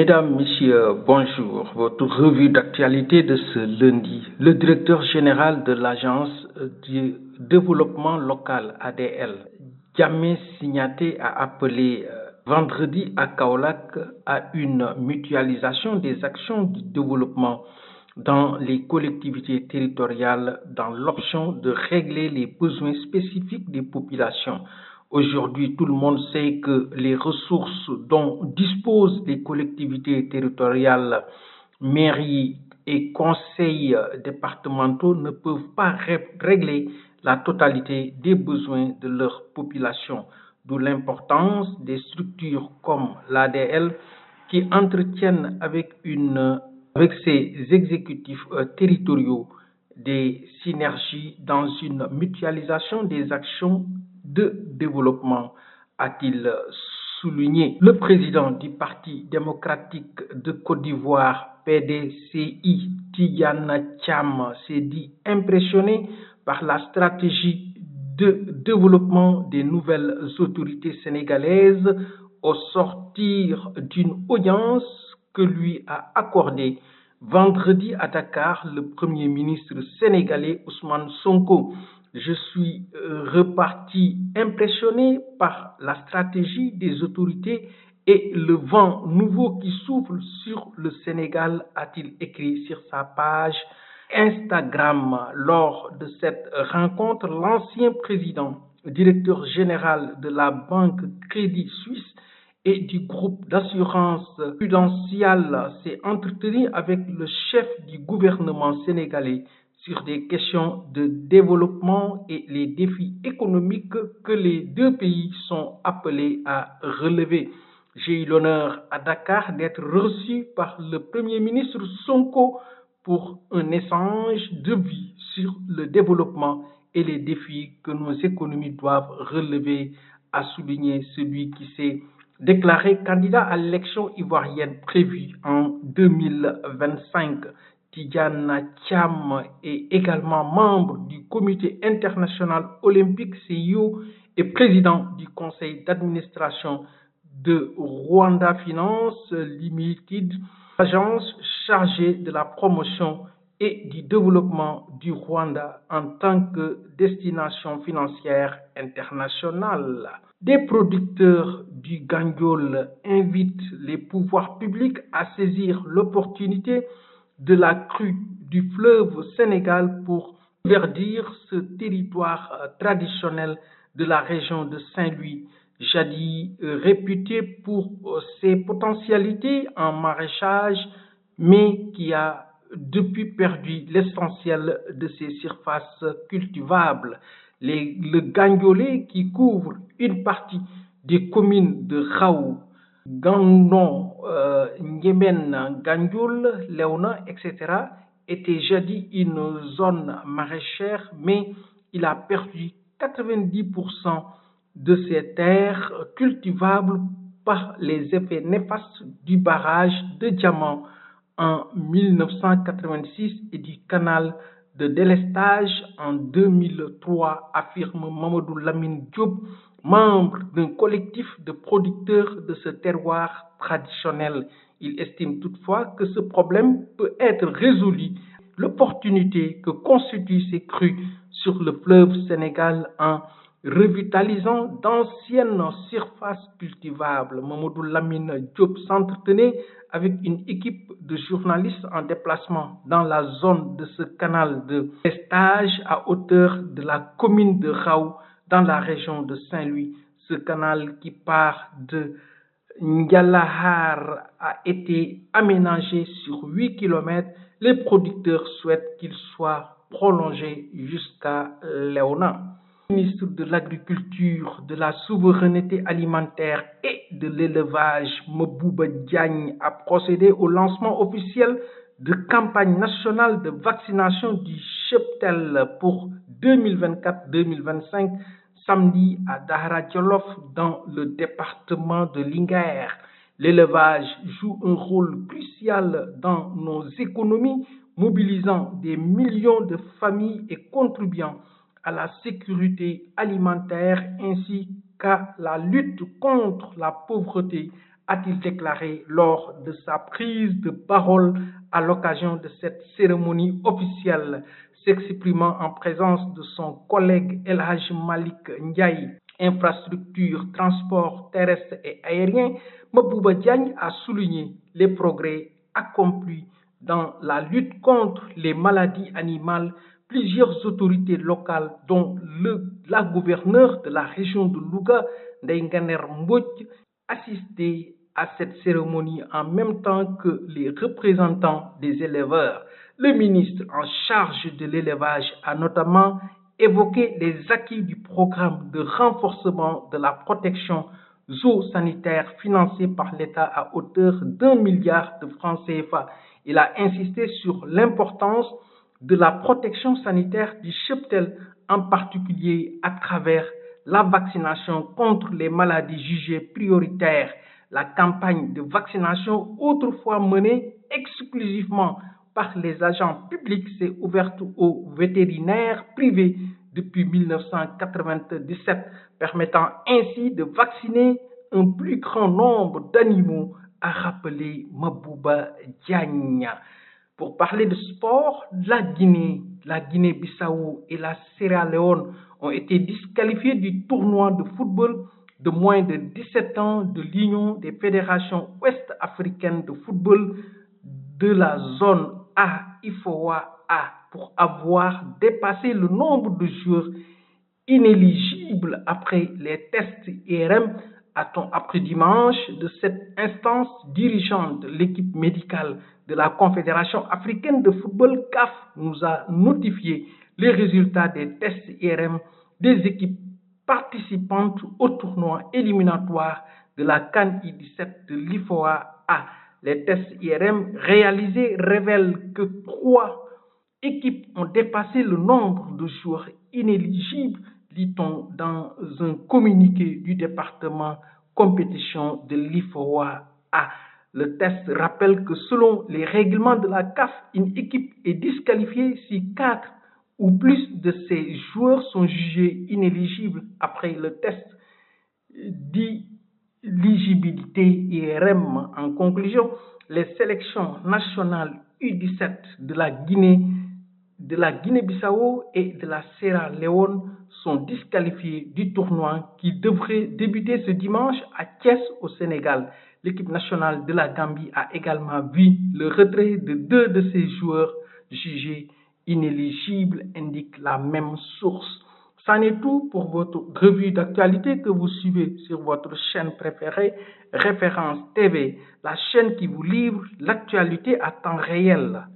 Mesdames, Messieurs, bonjour. Votre revue d'actualité de ce lundi. Le directeur général de l'Agence du développement local ADL, Jammeh Signaté, a appelé vendredi à Kaolack à une mutualisation des actions du développement dans les collectivités territoriales dans l'option de régler les besoins spécifiques des populations. Aujourd'hui, tout le monde sait que les ressources dont disposent les collectivités territoriales, mairies et conseils départementaux ne peuvent pas régler la totalité des besoins de leur population, d'où l'importance des structures comme l'ADL qui entretiennent avec ses exécutifs territoriaux des synergies dans une mutualisation des actions de développement, a-t-il souligné. Le président du Parti démocratique de Côte d'Ivoire, PDCI, Tidjane Thiam, s'est dit impressionné par la stratégie de développement des nouvelles autorités sénégalaises au sortir d'une audience que lui a accordée vendredi à Dakar le Premier ministre sénégalais Ousmane Sonko. Je suis reparti impressionné par la stratégie des autorités et le vent nouveau qui souffle sur le Sénégal, a-t-il écrit sur sa page Instagram. Lors de cette rencontre, l'ancien président, directeur général de la banque Crédit Suisse et du groupe d'assurance prudentielle s'est entretenu avec le chef du gouvernement sénégalais sur des questions de développement et les défis économiques que les deux pays sont appelés à relever. J'ai eu l'honneur à Dakar d'être reçu par le Premier ministre Sonko pour un échange de vie sur le développement et les défis que nos économies doivent relever, a souligné celui qui s'est déclaré candidat à l'élection ivoirienne prévue en 2025. Tidjane Thiam est également membre du Comité international olympique CIO et président du conseil d'administration de Rwanda Finance Limited, agence chargée de la promotion et du développement du Rwanda en tant que destination financière internationale. Des producteurs du Gandiol invitent les pouvoirs publics à saisir l'opportunité de la crue du fleuve Sénégal pour verdir ce territoire traditionnel de la région de Saint-Louis, jadis réputé pour ses potentialités en maraîchage, mais qui a depuis perdu l'essentiel de ses surfaces cultivables. Le Gandiolé, qui couvre une partie des communes de Raou, Gandon, N'Djémène, Gandiol, Léona, etc., était jadis une zone maraîchère, mais il a perdu 90% de ses terres cultivables par les effets néfastes du barrage de Diamant en 1986 et du canal de délestage en 2003, affirme Mamadou Lamine Diop, membre d'un collectif de producteurs de ce terroir traditionnel. Il estime toutefois que ce problème peut être résolu. L'opportunité que constituent ces crues sur le fleuve Sénégal en revitalisant d'anciennes surfaces cultivables. Mamadou Lamine Diop s'entretenait avec une équipe de journalistes en déplacement dans la zone de ce canal de stage à hauteur de la commune de Raou dans la région de Saint-Louis. Ce canal qui part de N'Dialahar a été aménagé sur 8 km. Les producteurs souhaitent qu'il soit prolongé jusqu'à Léona. Le ministre de l'Agriculture, de la Souveraineté alimentaire et de l'Élevage, Mabouba Diagne, a procédé au lancement officiel de campagne nationale de vaccination du cheptel pour 2024-2025 samedi à Dahra Djolof dans le département de Linguère. L'élevage joue un rôle crucial dans nos économies, mobilisant des millions de familles et contribuant à la sécurité alimentaire ainsi qu'à la lutte contre la pauvreté, a-t-il déclaré lors de sa prise de parole à l'occasion de cette cérémonie officielle, s'exprimant en présence de son collègue El Hadj Malik Ndiaye, infrastructure, transport terrestre et aérien. Mabouba Diagne a souligné les progrès accomplis dans la lutte contre les maladies animales. Plusieurs autorités locales, dont la gouverneure de la région de Louga, Ndeye Nganer Mbodj, assistaient à cette cérémonie en même temps que les représentants des éleveurs. Le ministre en charge de l'élevage a notamment évoqué les acquis du programme de renforcement de la protection zoosanitaire financé par l'État à hauteur d'1 milliard de francs CFA. Il a insisté sur l'importance de la protection sanitaire du cheptel, en particulier à travers la vaccination contre les maladies jugées prioritaires. La campagne de vaccination, autrefois menée exclusivement par les agents publics, s'est ouverte aux vétérinaires privés depuis 1997, permettant ainsi de vacciner un plus grand nombre d'animaux, a rappelé Mabouba Diagne. Pour parler de sport, la Guinée-Bissau et la Sierra Leone ont été disqualifiés du tournoi de football de moins de 17 ans de l'Union des fédérations ouest-africaines de football de la zone A, IFOA A, pour avoir dépassé le nombre de joueurs inéligibles après les tests IRM. A-t-on appris dimanche de cette instance dirigeante? L'équipe médicale de la Confédération africaine de football CAF nous a notifié les résultats des tests IRM des équipes participantes au tournoi éliminatoire de la CAN U17 de l'IFOA A. Les tests IRM réalisés révèlent que 3 équipes ont dépassé le nombre de joueurs inéligibles, dit-on dans un communiqué du département compétition de l'IFOA A. Le test rappelle que selon les règlements de la CAF, une équipe est disqualifiée si 4 ou plus de ses joueurs sont jugés inéligibles après le test d'éligibilité IRM. En conclusion, les sélections nationales U17 de la Guinée-Bissau et de la Sierra Leone sont disqualifiées du tournoi qui devrait débuter ce dimanche à Thiès au Sénégal. L'équipe nationale de la Gambie a également vu le retrait de 2 de ses joueurs jugés inéligibles, indique la même source. C'en est tout pour votre revue d'actualité que vous suivez sur votre chaîne préférée, Référence TV, la chaîne qui vous livre l'actualité à temps réel.